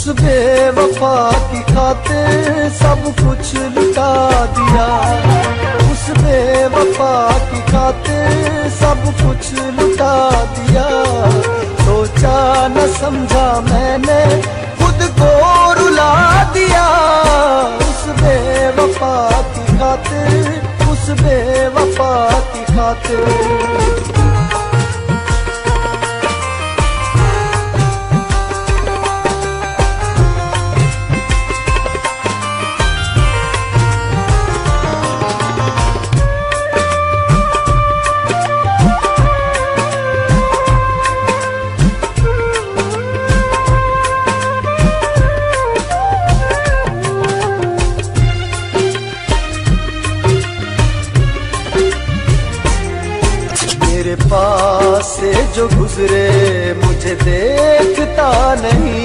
उस बेवफा की खातिर सब कुछ लुटा दिया। उस बेवफा की खातिर सब कुछ लुटा दिया। सोचा न समझा मैंने खुद को रुला दिया। उस बेवफा की खातिर, उस बेवफा की खातिर। मेरे पास से जो गुजरे मुझे देखता नहीं।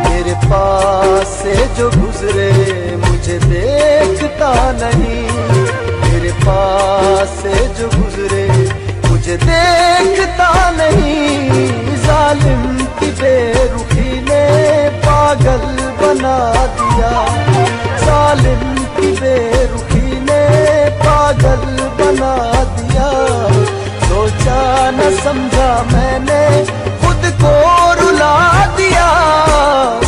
मेरे पास से जो गुजरे मुझे देखता नहीं। मेरे पास से जो गुजरे मुझे देखता नहीं। जालिम की बेरुखी ने पागल बना दिया। जालिम की बेरुखी ने पागल बना दिया। सोचा न समझा मैंने खुद को रुला दिया।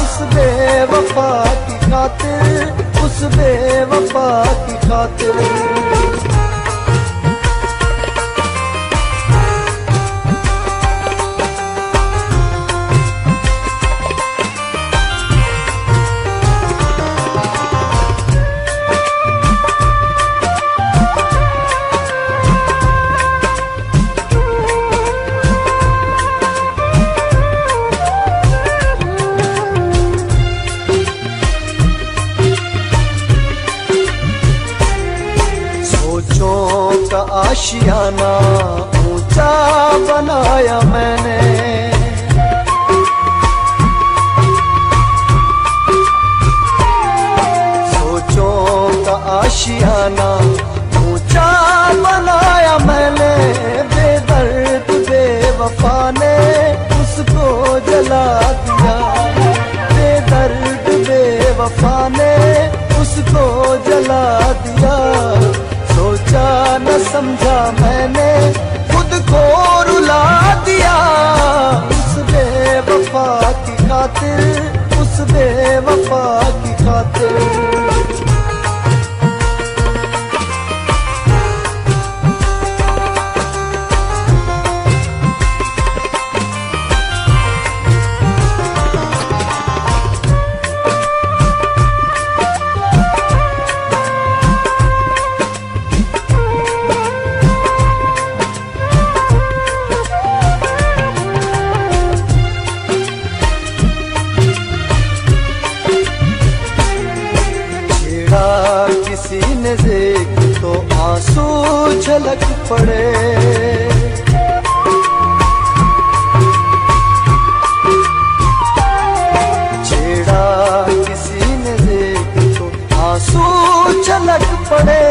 उस बेवफा की खातिर, उस बेवफा की खातिर। सोचों का आशियाना ऊंचा बनाया मैंने। सोचों का आशियाना ऊंचा बनाया मैंने। बेदर्द बेवफा ने उसको जला दिया। बेदर्द बेवफा ने उसको जला दिया। सोचा न समझा मैंने खुद को रुला दिया। उस बेवफा की खातिर, उस बेवफा की खातिर। किसी ने देख तो आंसू झलक पड़े। छेड़ा किसी ने देख तो आंसू झलक पड़े।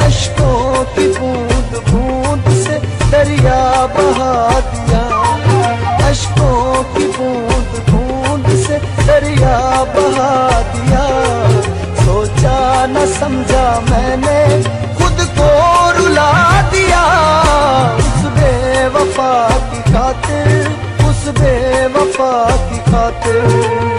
अश्कों की बूंद बूंद से दरिया बहा दिया। अश्कों की बूंद बूंद से दरिया बहा दिया। सोचा न समझा मैंने खुद को रुला दिया। उस बेवफा की खातिर, उस बेवफा की खातिर।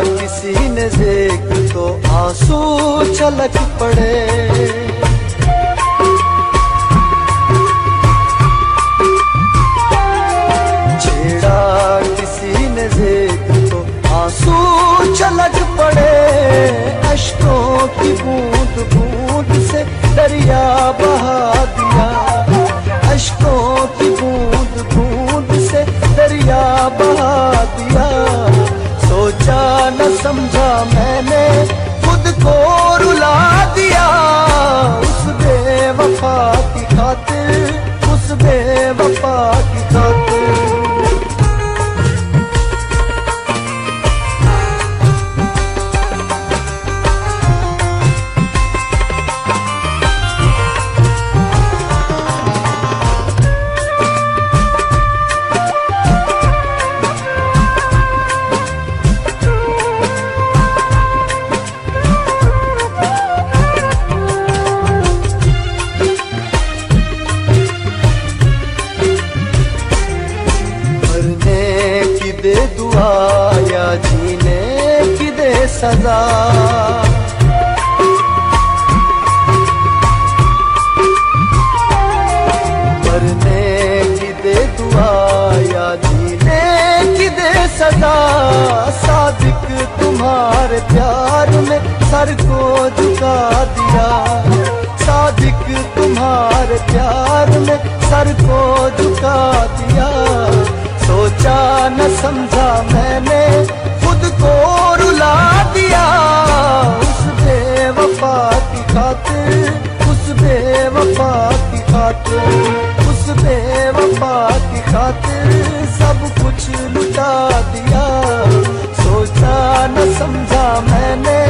किसी ने देख तो आंसू छलक पड़े। छेड़ा किसी ने देख तो आंसू छलक पड़े। अश्कों की बूंद बूंद से दरिया बहा दिया। अश्कों की बूंद बूंद से दरिया बहा दिया। सोचा न समझा मैंने खुद को रुला दिया। उस बेवफा की खातिर, उस बेवफा की खातिर। दे दुआ या जीने की दे सजा। मरने की दे दुआ या जीने की दे सजा। सादिक तुम्हारे प्यार में सर को झुका दिया। सादिक तुम्हारे प्यार में सर को झुका दिया। सोचा न समझा मैंने खुद को रुला दिया। उस बेवफा की खातिर, उस बेवफा की खातिर, उस बेवफा की खातिर सब कुछ लुटा दिया। सोचा न समझा मैंने